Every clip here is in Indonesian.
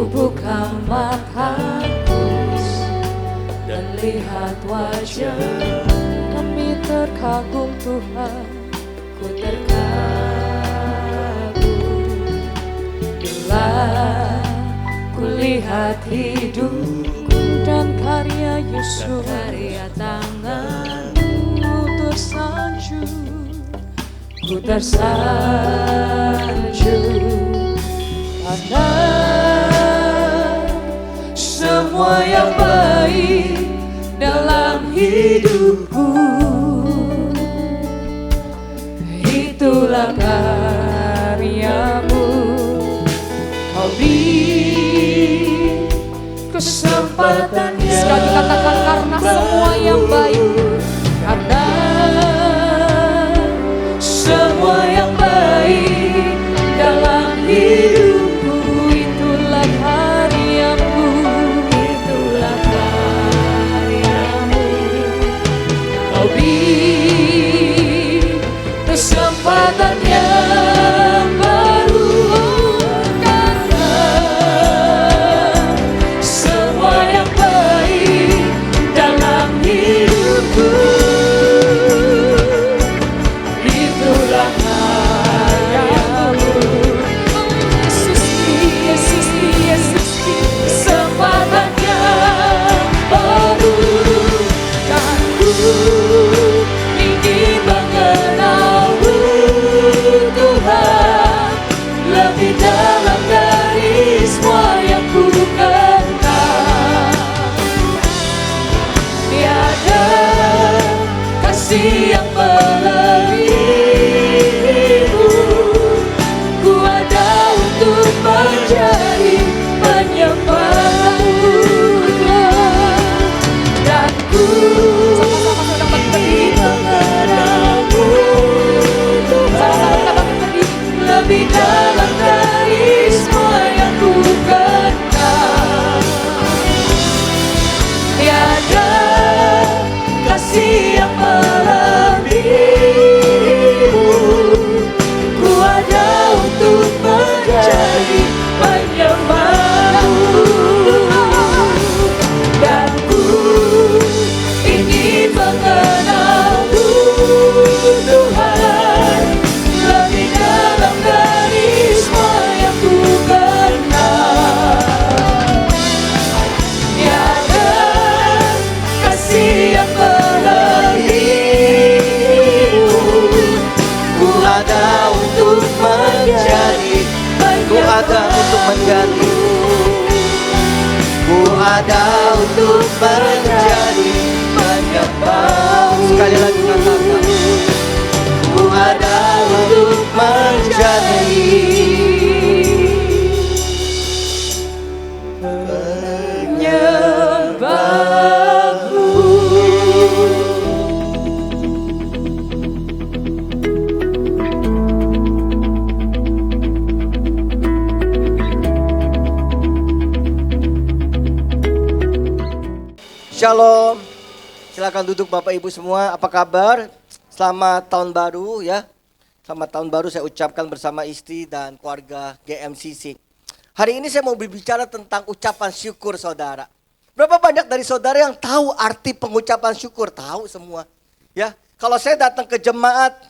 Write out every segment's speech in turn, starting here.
buka mataku dan lihat wajah. Kami terkagum Tuhan, ku terkagum. Bila ku lihat hidupku dan karya Yesus, karya tanganmu tersanjung, ku tersanjung. Karena semua yang baik dalam hidupku, itulah karyamu. Kau beri kesempatannya. Sekali katakan, karena semua yang baik, karena semua yang baik dalam hidupku, itulah karyamu, itulah karyamu. Kau beri kesempatan yang baru, karena semua yang baik dalam hidupku, itulah karyamu. Oh Yesus, Yesus, Yesus, kesempatan yang baru, dan ku ingin mengenalmu Tuhan lebih dalam dari semua yang ku kenal. Tiada kasih yang melebihimu, ku ada untuk menjadi penyembahmu, dan ku ingin mengenalmu Tuhan lebih dalam dari semua yang ku kenal. Tiada kasih yang melebihimu, ku ada untuk menjadi penyembahmu, dan ku ingin mengenalmu Tuhan lebih dalam dari semua yang ku kenal. Tiada kasih yang melebihimu, ku ada untuk menjadi Ku ada untuk menjadi, ku ada untuk menjadi penyembah. Sekali lagi katakan, ku ada untuk menjadi penyembahmu. Shalom. Silakan duduk Bapak Ibu semua. Apa kabar? Selamat tahun baru ya. Selamat tahun baru saya ucapkan bersama istri dan keluarga GMCC. Hari ini saya mau berbicara tentang ucapan syukur saudara. Berapa banyak dari saudara yang tahu arti pengucapan syukur? Tahu semua. Ya, kalau saya datang ke jemaat,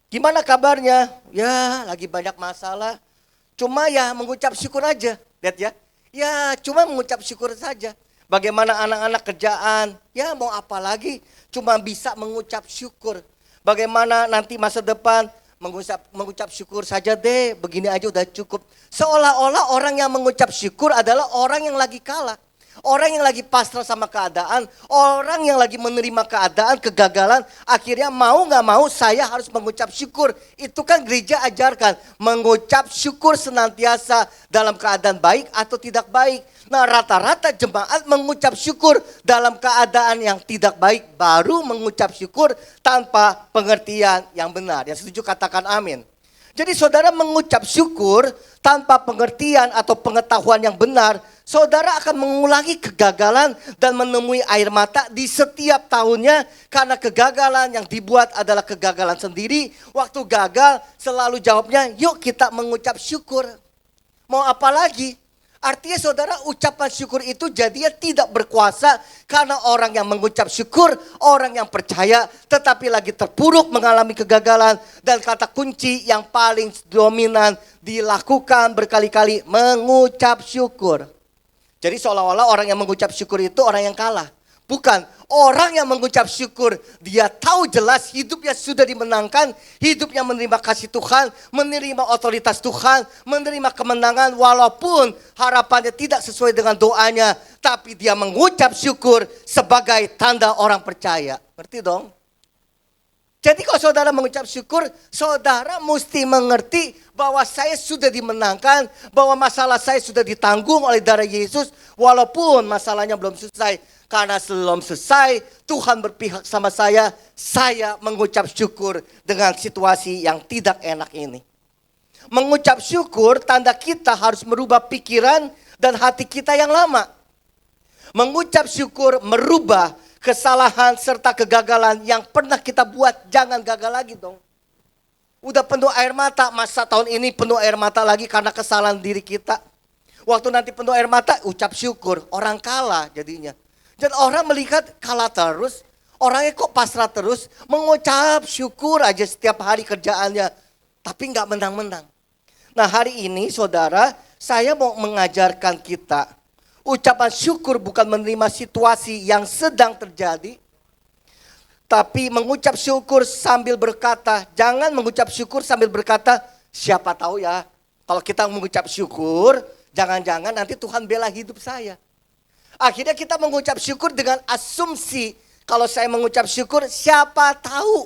gimana kabarnya? Ya, lagi banyak masalah. Cuma ya mengucap syukur aja. Lihat ya. Ya, cuma mengucap syukur saja. Bagaimana anak-anak kerjaan, ya mau apa lagi, cuma bisa mengucap syukur. Bagaimana nanti masa depan, mengucap syukur saja deh, begini aja udah cukup. Seolah-olah orang yang mengucap syukur adalah orang yang lagi kalah. Orang yang lagi pasrah sama keadaan, orang yang lagi menerima keadaan, kegagalan, akhirnya mau gak mau saya harus mengucap syukur. Itu kan gereja ajarkan, mengucap syukur senantiasa dalam keadaan baik atau tidak baik. Nah rata-rata jemaat mengucap syukur dalam keadaan yang tidak baik, baru mengucap syukur tanpa pengertian yang benar. Yang setuju katakan amin. Jadi saudara mengucap syukur tanpa pengertian atau pengetahuan yang benar, saudara akan mengulangi kegagalan dan menemui air mata di setiap tahunnya. Karena kegagalan yang dibuat adalah kegagalan sendiri. Waktu gagal selalu jawabnya, yuk kita mengucap syukur. Mau apa lagi? Artinya saudara, ucapan syukur itu jadinya tidak berkuasa karena orang yang mengucap syukur, orang yang percaya tetapi lagi terpuruk mengalami kegagalan. Dan kata kunci yang paling dominan dilakukan berkali-kali, mengucap syukur. Jadi seolah-olah orang yang mengucap syukur itu orang yang kalah. Bukan, orang yang mengucap syukur, dia tahu jelas hidupnya sudah dimenangkan, hidupnya menerima kasih Tuhan, menerima otoritas Tuhan, menerima kemenangan walaupun harapannya tidak sesuai dengan doanya. Tapi dia mengucap syukur sebagai tanda orang percaya. Ngerti dong? Jadi kalau saudara mengucap syukur, saudara mesti mengerti bahwa saya sudah dimenangkan, bahwa masalah saya sudah ditanggung oleh darah Yesus, walaupun masalahnya belum selesai. Karena sebelum selesai, Tuhan berpihak sama saya mengucap syukur dengan situasi yang tidak enak ini. Mengucap syukur, tanda kita harus merubah pikiran dan hati kita yang lama. Mengucap syukur merubah kesalahan serta kegagalan yang pernah kita buat, jangan gagal lagi dong. Udah penuh air mata, masa tahun ini penuh air mata lagi karena kesalahan diri kita. Waktu nanti penuh air mata, ucap syukur, orang kalah jadinya. Dan orang melihat kalah terus, orangnya kok pasrah terus, mengucap syukur aja setiap hari kerjaannya, tapi nggak menang-menang. Nah hari ini saudara, saya mau mengajarkan kita, ucapan syukur bukan menerima situasi yang sedang terjadi, tapi mengucap syukur sambil berkata, jangan mengucap syukur sambil berkata, siapa tahu ya, kalau kita mengucap syukur, jangan-jangan nanti Tuhan bela hidup saya. Akhirnya kita mengucap syukur dengan asumsi, kalau saya mengucap syukur, siapa tahu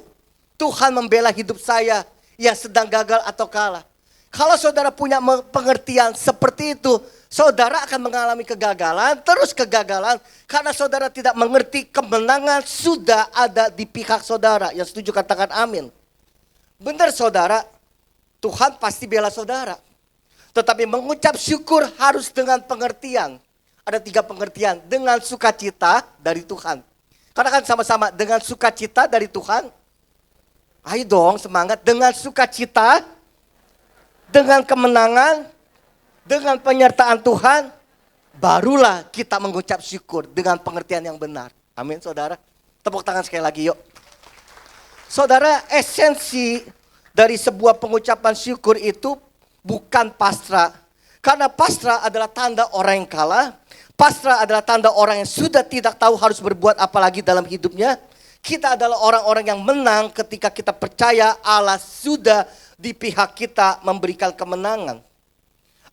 Tuhan membela hidup saya yang sedang gagal atau kalah. Kalau saudara punya pengertian seperti itu, saudara akan mengalami kegagalan, terus kegagalan, karena saudara tidak mengerti kemenangan sudah ada di pihak saudara. Yang setuju katakan amin. Benar saudara, Tuhan pasti bela saudara. Tetapi mengucap syukur harus dengan pengertian. Ada 3 pengertian, dengan sukacita dari Tuhan. Karena kan sama-sama dengan sukacita dari Tuhan. Ayo dong semangat, dengan sukacita, dengan kemenangan, dengan penyertaan Tuhan, barulah kita mengucap syukur dengan pengertian yang benar. Amin saudara. Tepuk tangan sekali lagi yuk. Saudara, esensi dari sebuah pengucapan syukur itu bukan pasrah. Karena pasrah adalah tanda orang yang kalah. Pasrah adalah tanda orang yang sudah tidak tahu harus berbuat apa lagi dalam hidupnya. Kita adalah orang-orang yang menang ketika kita percaya Allah sudah di pihak kita memberikan kemenangan.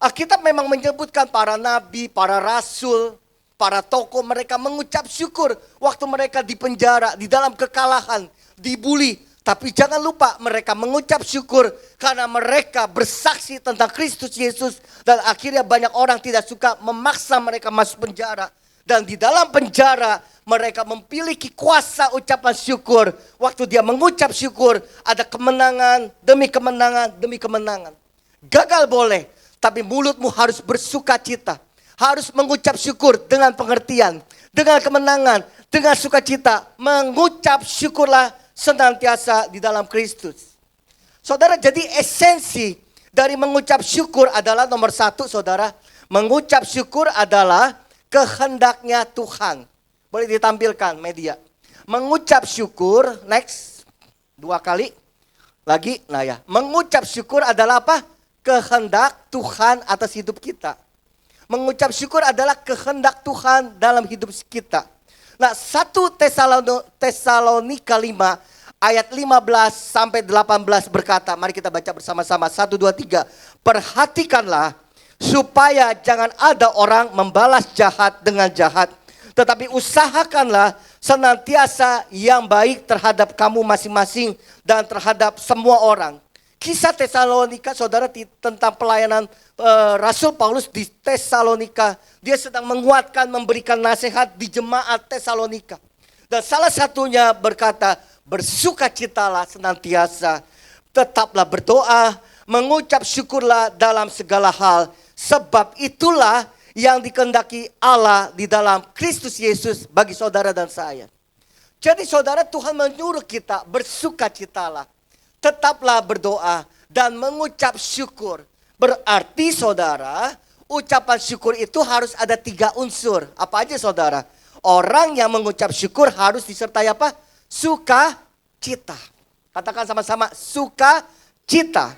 Alkitab memang menyebutkan para nabi, para rasul, para tokoh mereka mengucap syukur waktu mereka di penjara, di dalam kekalahan, dibuli. Tapi jangan lupa mereka mengucap syukur karena mereka bersaksi tentang Kristus Yesus. Dan akhirnya banyak orang tidak suka memaksa mereka masuk penjara. Dan di dalam penjara mereka memiliki kuasa ucapan syukur. Waktu dia mengucap syukur ada kemenangan demi kemenangan demi kemenangan. Gagal boleh, tapi mulutmu harus bersuka cita. Harus mengucap syukur dengan pengertian, dengan kemenangan, dengan sukacita. Mengucap syukurlah senantiasa di dalam Kristus. Saudara, jadi esensi dari mengucap syukur adalah nomor 1 saudara. Mengucap syukur adalah kehendaknya Tuhan. Boleh ditampilkan media. Mengucap syukur, next. 2 kali. Lagi, nah ya. Mengucap syukur adalah apa? Kehendak Tuhan atas hidup kita. Mengucap syukur adalah kehendak Tuhan dalam hidup kita. Nah 1 Tesalonika 5 ayat 15 sampai 18 berkata, mari kita baca bersama-sama, 1, 2, 3. Perhatikanlah supaya jangan ada orang membalas jahat dengan jahat. Tetapi usahakanlah senantiasa yang baik terhadap kamu masing-masing dan terhadap semua orang. Kisah Tesalonika saudara tentang pelayanan Rasul Paulus di Tesalonika. Dia sedang menguatkan, memberikan nasihat di jemaat Tesalonika. Dan salah satunya berkata, bersukacitalah senantiasa, tetaplah berdoa, mengucap syukurlah dalam segala hal. Sebab itulah yang dikehendaki Allah di dalam Kristus Yesus bagi saudara dan saya. Jadi saudara, Tuhan menyuruh kita bersukacitalah. Tetaplah berdoa dan mengucap syukur. Berarti saudara, Ucapan syukur itu harus ada 3 unsur. Apa aja saudara? Orang yang mengucap syukur harus disertai apa? Sukacita. Katakan sama-sama, sukacita.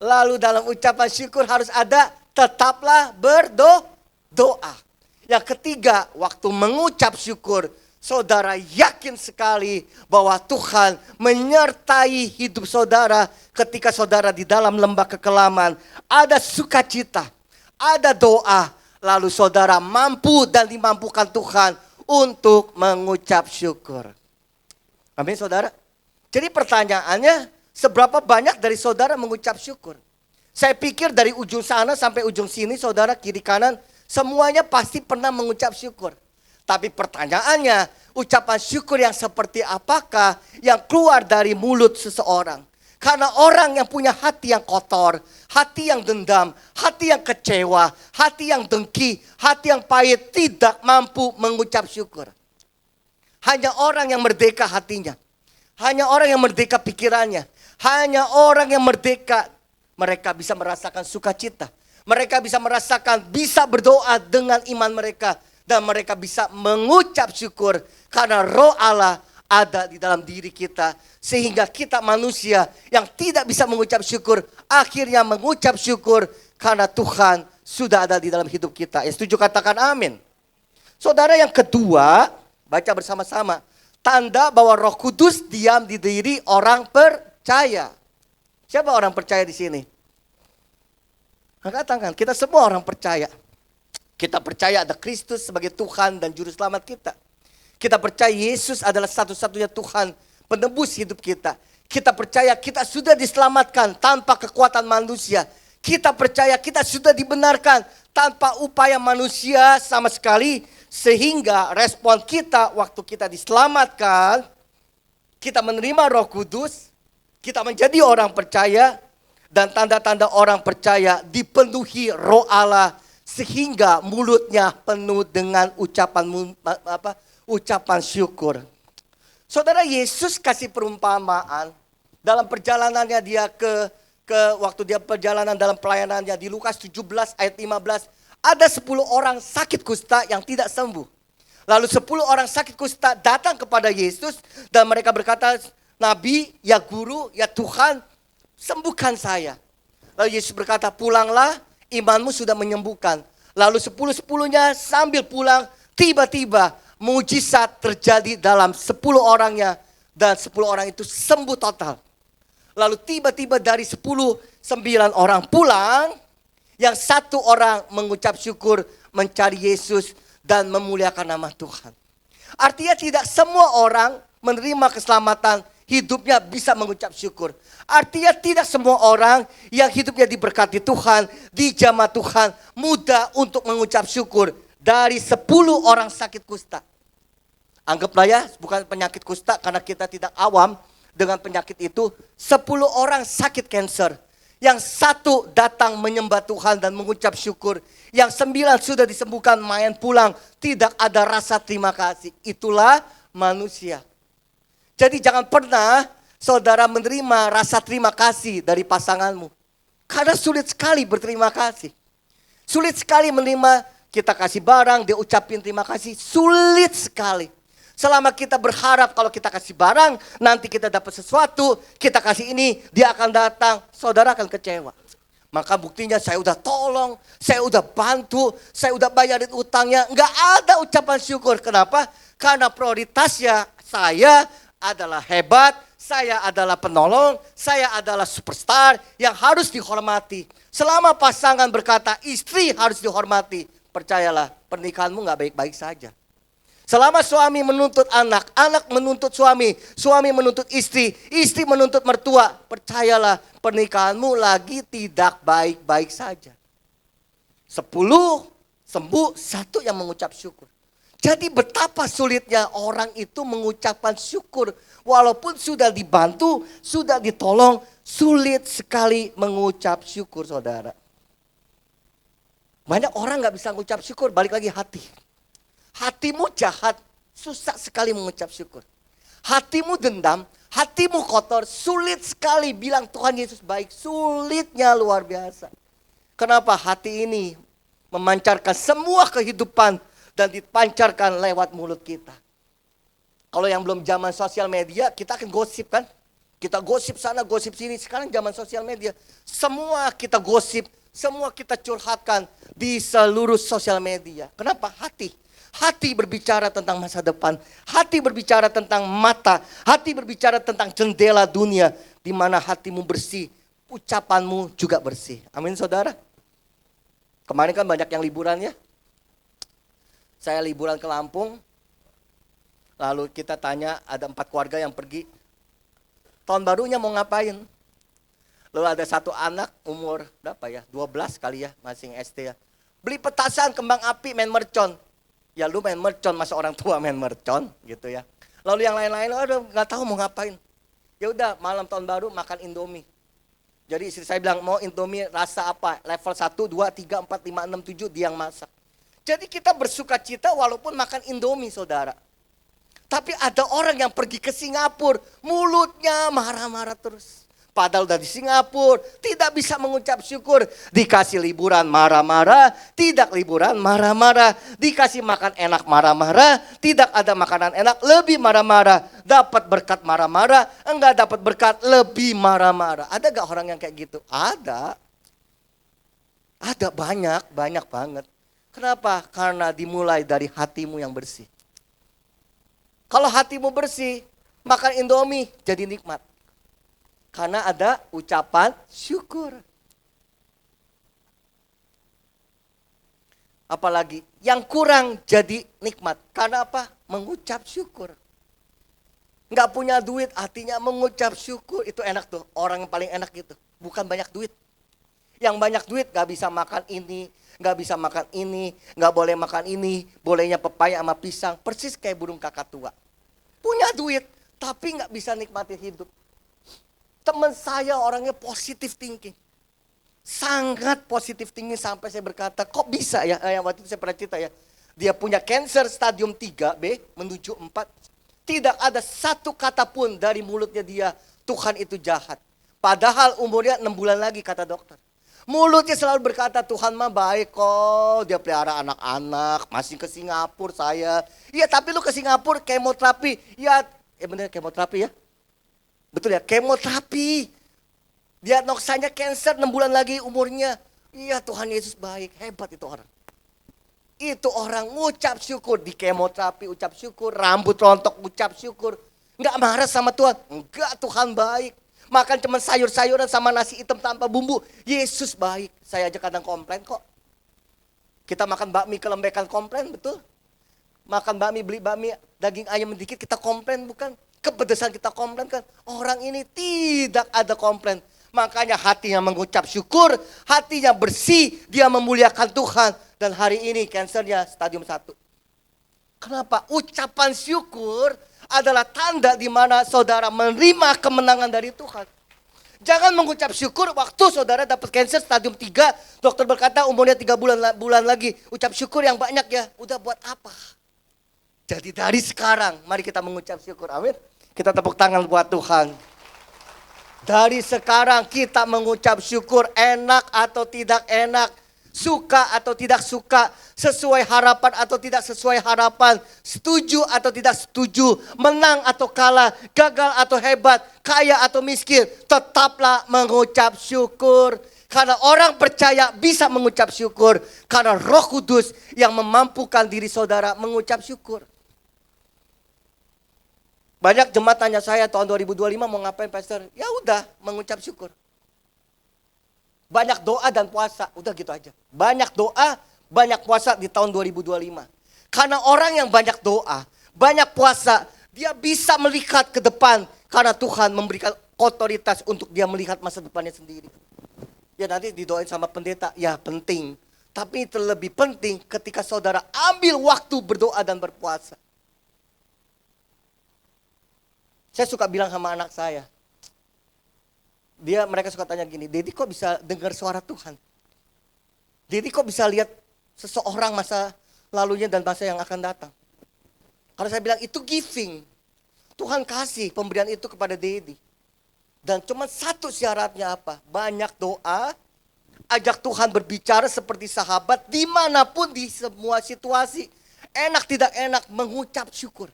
Lalu dalam ucapan syukur harus ada tetaplah berdoa. Yang ketiga, waktu mengucap syukur, saudara yakin sekali bahwa Tuhan menyertai hidup saudara ketika saudara di dalam lembah kekelaman. Ada sukacita, ada doa, lalu saudara mampu dan dimampukan Tuhan untuk mengucap syukur. Amin saudara. Jadi pertanyaannya, seberapa banyak dari saudara mengucap syukur? Saya pikir dari ujung sana sampai ujung sini saudara kiri kanan semuanya pasti pernah mengucap syukur. Tapi pertanyaannya, ucapan syukur yang seperti apakah yang keluar dari mulut seseorang? Karena orang yang punya hati yang kotor, hati yang dendam, hati yang kecewa, hati yang dengki, hati yang pahit tidak mampu mengucap syukur. Hanya orang yang merdeka hatinya. Hanya orang yang merdeka pikirannya. Hanya orang yang merdeka, mereka bisa merasakan sukacita. Mereka bisa merasakan, bisa berdoa dengan iman mereka. Dan mereka bisa mengucap syukur karena roh Allah ada di dalam diri kita. Sehingga kita manusia yang tidak bisa mengucap syukur, akhirnya mengucap syukur karena Tuhan sudah ada di dalam hidup kita. Yang setuju katakan amin. Saudara, yang kedua, baca bersama-sama. Tanda bahwa Roh Kudus diam di diri orang percaya. Siapa orang percaya di sini? Angkat tangan, kita semua orang percaya. Kita percaya ada Kristus sebagai Tuhan dan Juru Selamat kita. Kita percaya Yesus adalah satu-satunya Tuhan penebus hidup kita. Kita percaya kita sudah diselamatkan tanpa kekuatan manusia. Kita percaya kita sudah dibenarkan tanpa upaya manusia sama sekali. Sehingga respon kita waktu kita diselamatkan, kita menerima Roh Kudus, kita menjadi orang percaya, dan tanda-tanda orang percaya dipenuhi Roh Allah sehingga mulutnya penuh dengan ucapan syukur. Saudara, Yesus kasih perumpamaan dalam perjalanannya dia ke waktu dia perjalanan dalam pelayanannya di Lukas 17 ayat 15. Ada 10 orang sakit kusta yang tidak sembuh. Lalu 10 orang sakit kusta datang kepada Yesus dan mereka berkata, Nabi, ya Guru, ya Tuhan, sembuhkan saya. Lalu Yesus berkata, pulanglah, imanmu sudah menyembuhkan. Lalu 10-10-nya sambil pulang, tiba-tiba mujizat terjadi dalam 10 orangnya. Dan 10 orang itu sembuh total. Lalu tiba-tiba dari 10, 9 orang pulang. Yang 1 orang mengucap syukur, mencari Yesus dan memuliakan nama Tuhan. Artinya tidak semua orang menerima keselamatan, hidupnya bisa mengucap syukur. Artinya tidak semua orang yang hidupnya diberkati Tuhan, dijamah Tuhan, mudah untuk mengucap syukur. Dari 10 orang sakit kusta. Anggaplah ya, bukan penyakit kusta karena kita tidak awam dengan penyakit itu. 10 orang sakit kanker. Yang 1 datang menyembah Tuhan dan mengucap syukur. Yang 9 sudah disembuhkan, main pulang. Tidak ada rasa terima kasih. Itulah manusia. Jadi jangan pernah saudara menerima rasa terima kasih dari pasanganmu. Karena sulit sekali berterima kasih. Sulit sekali menerima, kita kasih barang, dia ucapin terima kasih. Sulit sekali. Selama kita berharap kalau kita kasih barang, nanti kita dapat sesuatu, kita kasih ini, dia akan datang, saudara akan kecewa. Maka buktinya saya udah tolong, saya udah bantu, saya udah bayarin utangnya, nggak ada ucapan syukur. Kenapa? Karena prioritasnya saya adalah hebat, saya adalah penolong, saya adalah superstar yang harus dihormati. Selama pasangan berkata istri harus dihormati, percayalah pernikahanmu nggak baik-baik saja. Selama suami menuntut anak, anak menuntut suami, suami menuntut istri, istri menuntut mertua, percayalah pernikahanmu lagi tidak baik-baik saja. 10 sembuh, 1 yang mengucap syukur. Jadi betapa sulitnya orang itu mengucapkan syukur. Walaupun sudah dibantu, sudah ditolong, sulit sekali mengucap syukur saudara. Banyak orang gak bisa mengucap syukur, balik lagi hati. Hatimu jahat, susah sekali mengucap syukur. Hatimu dendam, hatimu kotor, sulit sekali bilang Tuhan Yesus baik. Sulitnya luar biasa. Kenapa hati ini memancarkan semua kehidupan dan dipancarkan lewat mulut kita. Kalau yang belum zaman sosial media, kita akan gosip kan? Kita gosip sana, gosip sini. Sekarang zaman sosial media, semua kita gosip, semua kita curhatkan di seluruh sosial media. Kenapa? Hati. Hati berbicara tentang masa depan. Hati berbicara tentang mata. Hati berbicara tentang jendela dunia. Di mana hatimu bersih, ucapanmu juga bersih. Amin saudara. Kemarin kan banyak yang liburan ya. Saya liburan ke Lampung. Lalu kita tanya, ada 4 keluarga yang pergi. Tahun barunya mau ngapain? Lalu ada satu anak umur berapa ya? 12 kali ya, masih SD ya. Beli petasan, kembang api, main mercon. Ya lu main mercon, masa orang tua main mercon gitu ya. Lalu yang lain-lain, aduh nggak tahu mau ngapain. Ya udah malam tahun baru makan Indomie. Jadi istri saya bilang mau Indomie rasa apa? Level 1, 2, 3, 4, 5, 6, 7 dia yang masak. Jadi kita bersuka cita walaupun makan Indomie saudara. Tapi ada orang yang pergi ke Singapura, mulutnya marah-marah terus. Padahal udah di Singapura, tidak bisa mengucap syukur. Dikasih liburan marah-marah, tidak liburan marah-marah. Dikasih makan enak marah-marah, tidak ada makanan enak, lebih marah-marah. Dapat berkat marah-marah, enggak dapat berkat lebih marah-marah. Ada gak orang yang kayak gitu? Ada. Ada banyak banget. Kenapa? Karena dimulai dari hatimu yang bersih. Kalau hatimu bersih, makan Indomie jadi nikmat. Karena ada ucapan syukur. Apalagi yang kurang jadi nikmat. Karena apa? Mengucap syukur. Nggak punya duit, artinya mengucap syukur. Itu enak tuh, orang yang paling enak gitu. Bukan banyak duit. Yang banyak duit nggak bisa makan ini, nggak bisa makan ini, nggak boleh makan ini, bolehnya pepaya sama pisang. Persis kayak burung kakak tua. Punya duit, tapi nggak bisa nikmati hidup. Teman saya orangnya positive thinking. Sangat positive thinking sampai saya berkata, kok bisa ya? Waktu itu saya pernah cerita ya. Dia punya cancer stadium 3B menuju 4. Tidak ada satu kata pun dari mulutnya dia, Tuhan itu jahat. Padahal umurnya 6 bulan lagi kata dokter. Mulutnya selalu berkata, Tuhan mah baik kok. Dia pelihara anak-anak, masih ke Singapura saya. Iya tapi lu ke Singapura kemoterapi. Ya bener kemoterapi ya. Betul ya, kemoterapi. Diagnosanya cancer 6 bulan lagi umurnya. Iya Tuhan Yesus baik, hebat itu orang. Itu orang ngucap syukur, di kemoterapi ucap syukur, rambut rontok ucap syukur. Enggak marah sama Tuhan, enggak Tuhan baik. Makan cuma sayur-sayuran sama nasi hitam tanpa bumbu. Yesus baik, saya aja kadang komplain kok. Kita makan bakmi kelembekan komplain, betul. Makan bakmi, beli bakmi, daging ayam sedikit kita komplain bukan. Kepedesan kita komplain kan. Orang ini tidak ada komplain. Makanya hatinya mengucap syukur, hatinya bersih, dia memuliakan Tuhan. Dan hari ini kansernya stadium 1. Kenapa? Ucapan syukur adalah tanda di mana saudara menerima kemenangan dari Tuhan. Jangan mengucap syukur waktu saudara dapat kanker stadium 3, dokter berkata umurnya 3 bulan lagi. Ucap syukur yang banyak ya, udah buat apa? Jadi dari sekarang mari kita mengucap syukur, amin. Kita tepuk tangan buat Tuhan. Dari sekarang kita mengucap syukur, enak atau tidak enak, suka atau tidak suka, sesuai harapan atau tidak sesuai harapan, setuju atau tidak setuju, menang atau kalah, gagal atau hebat, kaya atau miskin, tetaplah mengucap syukur. Karena orang percaya bisa mengucap syukur, karena Roh Kudus yang memampukan diri saudara mengucap syukur. Banyak jemaat tanya saya tahun 2025 mau ngapain pastor? Ya udah mengucap syukur. Banyak doa dan puasa, udah gitu aja. Banyak doa, banyak puasa di tahun 2025. Karena orang yang banyak doa, banyak puasa, dia bisa melihat ke depan. Karena Tuhan memberikan otoritas untuk dia melihat masa depannya sendiri. Ya nanti didoain sama pendeta, ya penting. Tapi terlebih penting ketika saudara ambil waktu berdoa dan berpuasa. Saya suka bilang sama anak saya. Mereka suka tanya gini, Dedi kok bisa dengar suara Tuhan? Dedi kok bisa lihat seseorang masa lalunya dan masa yang akan datang? Kalau saya bilang itu giving. Tuhan kasih pemberian itu kepada Dedi. Dan cuma satu syaratnya apa? Banyak doa, Ajak Tuhan berbicara seperti sahabat dimanapun di semua situasi. Enak tidak enak mengucap syukur.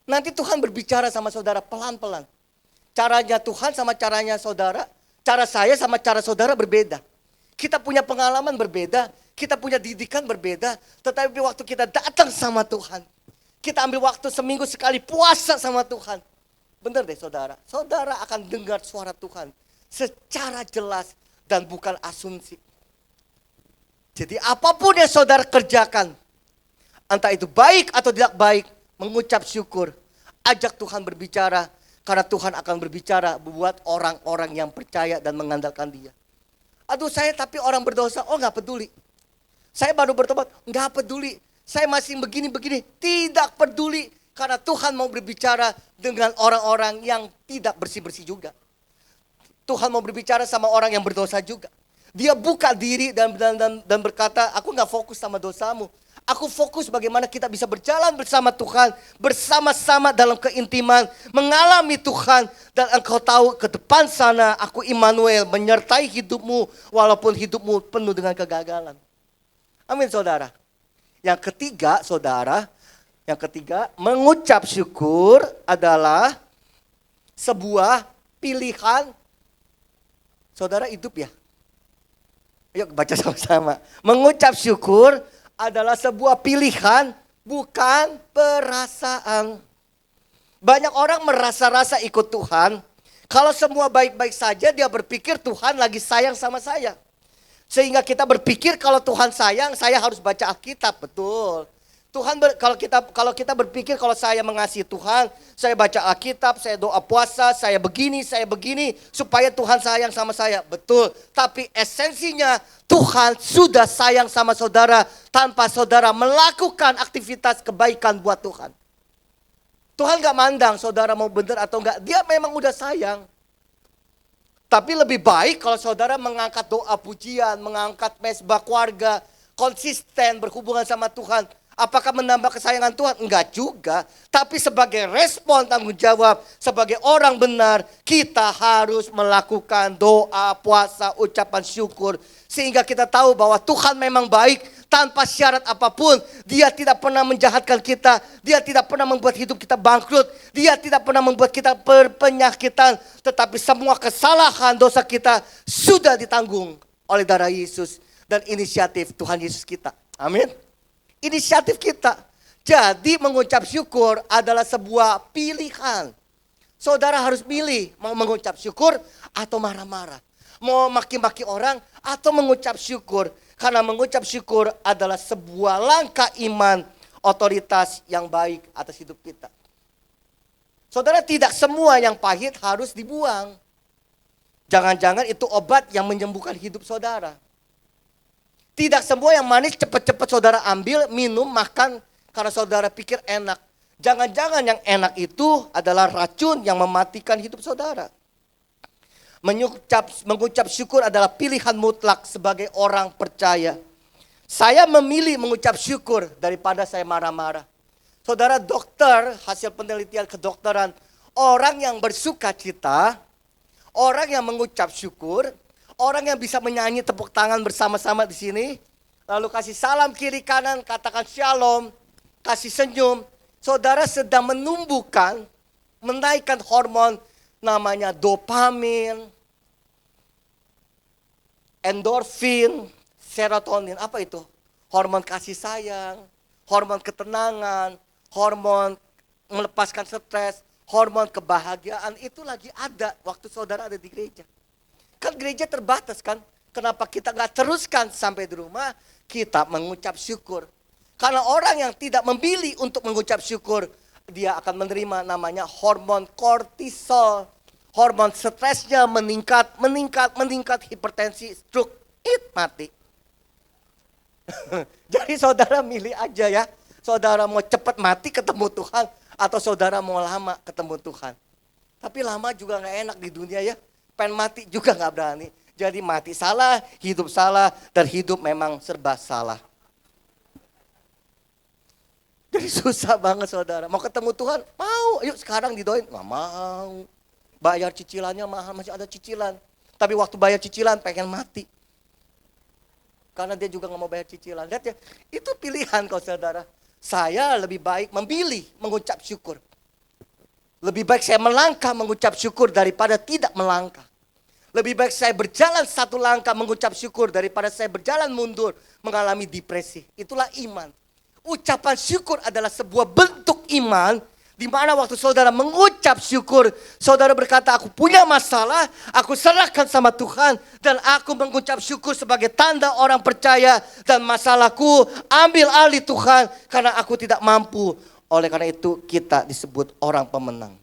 Nanti Tuhan berbicara sama saudara pelan-pelan. Caranya Tuhan sama caranya saudara, cara saya sama cara saudara berbeda. Kita punya pengalaman berbeda, kita punya didikan berbeda. Tetapi waktu kita datang sama Tuhan, kita ambil waktu seminggu sekali puasa sama Tuhan. Benar deh saudara, saudara akan dengar suara Tuhan secara jelas dan bukan asumsi. Jadi apapun yang saudara kerjakan, entah itu baik atau tidak baik, mengucap syukur. Ajak Tuhan berbicara, karena Tuhan akan berbicara buat orang-orang yang percaya dan mengandalkan Dia. Aduh saya tapi orang berdosa, oh gak peduli. Saya baru bertobat, gak peduli. Saya masih begini-begini, tidak peduli. Karena Tuhan mau berbicara dengan orang-orang yang tidak bersih-bersih juga. Tuhan mau berbicara sama orang yang berdosa juga. Dia buka diri dan berkata, aku gak fokus sama dosamu. Aku fokus bagaimana kita bisa berjalan bersama Tuhan, bersama-sama dalam keintiman, mengalami Tuhan. Dan engkau tahu ke depan sana aku Immanuel menyertai hidupmu walaupun hidupmu penuh dengan kegagalan. Amin saudara. Yang ketiga saudara, mengucap syukur adalah sebuah pilihan. Saudara hidup ya? Yuk baca sama-sama. Mengucap syukur adalah sebuah pilihan, bukan perasaan. Banyak orang merasa-rasa ikut Tuhan. Kalau semua baik-baik saja, dia berpikir Tuhan lagi sayang sama saya. Sehingga kita berpikir kalau Tuhan sayang, saya harus baca Alkitab, betul. Kalau kita berpikir kalau saya mengasihi Tuhan, saya baca Alkitab, saya doa puasa, saya begini supaya Tuhan sayang sama saya. Betul. Tapi esensinya Tuhan sudah sayang sama saudara tanpa saudara melakukan aktivitas kebaikan buat Tuhan. Tuhan gak mandang saudara mau benar atau enggak, Dia memang udah sayang. Tapi lebih baik kalau saudara mengangkat doa pujian, mengangkat mezbah keluarga, konsisten berhubungan sama Tuhan. Apakah menambah kesayangan Tuhan? Enggak juga. Tapi sebagai respon tanggung jawab, sebagai orang benar, kita harus melakukan doa, puasa, ucapan syukur. Sehingga kita tahu bahwa Tuhan memang baik tanpa syarat apapun. Dia tidak pernah menjahatkan kita. Dia tidak pernah membuat hidup kita bangkrut. Dia tidak pernah membuat kita berpenyakitan. Tetapi semua kesalahan dosa kita sudah ditanggung oleh darah Yesus. Dan inisiatif Tuhan Yesus kita. Amin. Inisiatif kita. Jadi mengucap syukur adalah sebuah pilihan. Saudara harus pilih mau mengucap syukur atau marah-marah. Mau maki-maki orang atau mengucap syukur. Karena mengucap syukur adalah sebuah langkah iman, otoritas yang baik atas hidup kita. Saudara, tidak semua yang pahit harus dibuang. Jangan-jangan itu obat yang menyembuhkan hidup saudara. Tidak semua yang manis cepat-cepat saudara ambil, minum, makan karena saudara pikir enak. Jangan-jangan yang enak itu adalah racun yang mematikan hidup saudara. Mengucap syukur adalah pilihan mutlak sebagai orang percaya. Saya memilih mengucap syukur daripada saya marah-marah. Saudara, dokter, hasil penelitian kedokteran, orang yang bersuka cita, orang yang mengucap syukur, orang yang bisa menyanyi tepuk tangan bersama-sama di sini, lalu kasih salam kiri kanan, katakan shalom, kasih senyum. Saudara sedang menumbuhkan, menaikkan hormon namanya dopamin, endorfin, serotonin. Apa itu? Hormon kasih sayang, hormon ketenangan, hormon melepaskan stres, hormon kebahagiaan. Itu lagi ada waktu saudara ada di gereja. Kan gereja terbatas kan? Kenapa kita gak teruskan sampai di rumah? Kita mengucap syukur. Karena orang yang tidak memilih untuk mengucap syukur, dia akan menerima namanya hormon kortisol. Hormon stresnya meningkat, hipertensi, stroke, mati. Jadi saudara milih aja ya. Saudara mau cepat mati ketemu Tuhan, atau saudara mau lama ketemu Tuhan. Tapi lama juga gak enak di dunia ya. Pengen mati juga gak berani. Jadi mati salah, dan hidup memang serba salah. Jadi susah banget saudara. Mau ketemu Tuhan, mau. Yuk sekarang didoain, gak mau. Bayar cicilannya mahal, masih ada cicilan. Tapi waktu bayar cicilan pengen mati. karena dia juga nggak mau bayar cicilan. Lihat ya, itu pilihan kau saudara. Saya lebih baik memilih mengucap syukur. Lebih baik saya melangkah mengucap syukur daripada tidak melangkah. Lebih baik saya berjalan satu langkah mengucap syukur daripada saya berjalan mundur mengalami depresi. Itulah iman. Ucapan syukur adalah sebuah bentuk iman, di mana waktu saudara mengucap syukur, saudara berkata, aku punya masalah, aku serahkan sama Tuhan, dan aku mengucap syukur sebagai tanda orang percaya, dan masalahku ambil alih Tuhan, karena aku tidak mampu. Oleh karena itu kita disebut orang pemenang.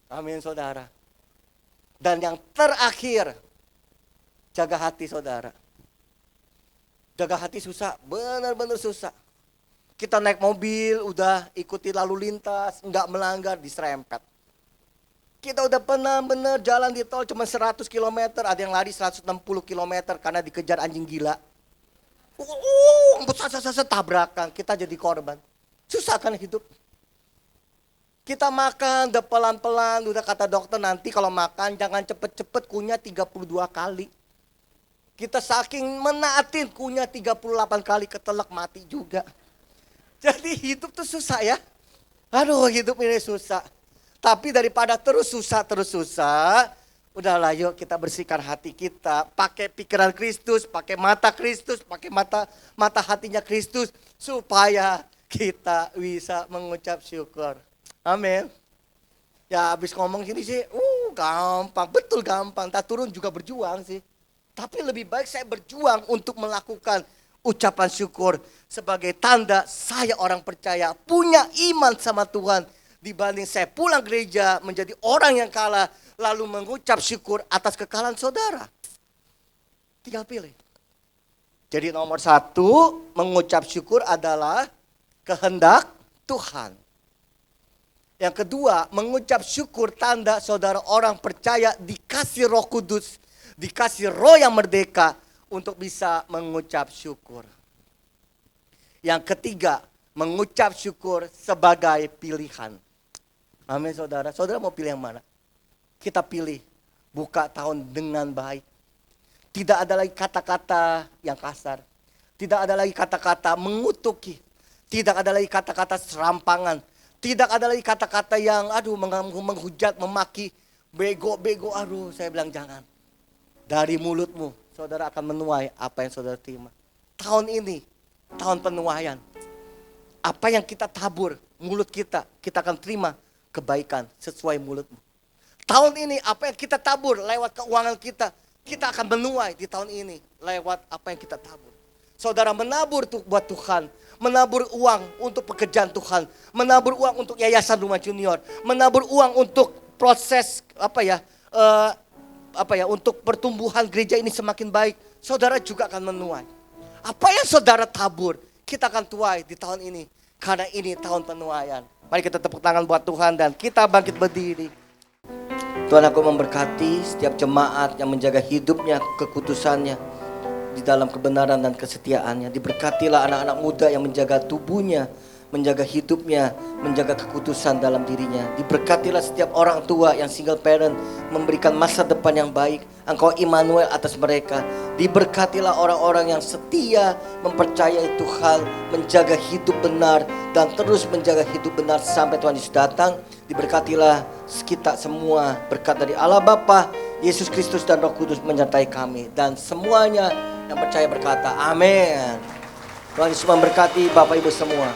Amin saudara. Dan yang terakhir, jaga hati saudara. Jaga hati susah, benar-benar susah. Kita naik mobil, udah ikuti lalu lintas, enggak melanggar, diserempet. Kita udah pernah bener jalan di tol cuma 100 km, ada yang lari 160 km karena dikejar anjing gila. Tabrakan, kita jadi korban. Susah kan hidup. Kita makan, udah pelan-pelan, udah kata dokter nanti kalau makan jangan cepet-cepet, kunyah 32 kali. Kita saking menaatin kunyah 38 kali, ketelak mati juga. Jadi hidup tuh susah ya. Aduh hidup ini susah. Tapi daripada terus susah, udahlah yuk kita bersihkan hati kita. Pakai pikiran Kristus, pakai mata Kristus, pakai mata hatinya Kristus. Supaya kita bisa mengucap syukur. Amin. Ya habis ngomong gini sih, gampang, betul gampang. Tak turun juga berjuang sih. Tapi lebih baik saya berjuang untuk melakukan ucapan syukur sebagai tanda saya orang percaya, punya iman sama Tuhan, dibanding saya pulang gereja menjadi orang yang kalah lalu mengucap syukur atas kekalahan saudara. Tinggal pilih. Jadi nomor 1, mengucap syukur adalah kehendak Tuhan. Yang kedua, mengucap syukur tanda saudara orang percaya dikasih Roh Kudus, dikasih roh yang merdeka untuk bisa mengucap syukur. Yang ketiga, mengucap syukur sebagai pilihan. Amin saudara. Saudara mau pilih yang mana? Kita pilih buka tahun dengan baik. Tidak ada lagi kata-kata yang kasar. Tidak ada lagi kata-kata mengutuki. Tidak ada lagi kata-kata serampangan. Tidak ada lagi kata-kata yang menghujat, memaki. Bego, saya bilang jangan. Dari mulutmu saudara akan menuai apa yang saudara terima. Tahun ini, tahun penuaian. Apa yang kita tabur, mulut kita akan terima kebaikan sesuai mulutmu. Tahun ini, apa yang kita tabur lewat keuangan kita akan menuai di tahun ini lewat apa yang kita tabur. Saudara menabur buat Tuhan, menabur uang untuk pekerjaan Tuhan, menabur uang untuk yayasan rumah junior, menabur uang untuk proses untuk pertumbuhan gereja ini semakin baik, saudara juga akan menuai. Apa yang saudara tabur, kita akan tuai di tahun ini. Karena ini tahun penuaian. Mari kita tepuk tangan buat Tuhan dan kita bangkit berdiri. Tuhan, aku memberkati setiap jemaat yang menjaga hidupnya, kekudusannya di dalam kebenaran dan kesetiaannya. Diberkatilah anak-anak muda yang menjaga tubuhnya, menjaga hidupnya, menjaga kekudusan dalam dirinya. Diberkatilah setiap orang tua yang single parent, memberikan masa depan yang baik. Engkau Immanuel atas mereka. Diberkatilah orang-orang yang setia, mempercayai Tuhan, menjaga hidup benar, dan terus menjaga hidup benar sampai Tuhan Yesus datang. Diberkatilah kita semua, berkat dari Allah Bapa, Yesus Kristus dan Roh Kudus menyertai kami. Dan semuanya yang percaya berkata, amin. Tuhan Yesus memberkati Bapak Ibu semua.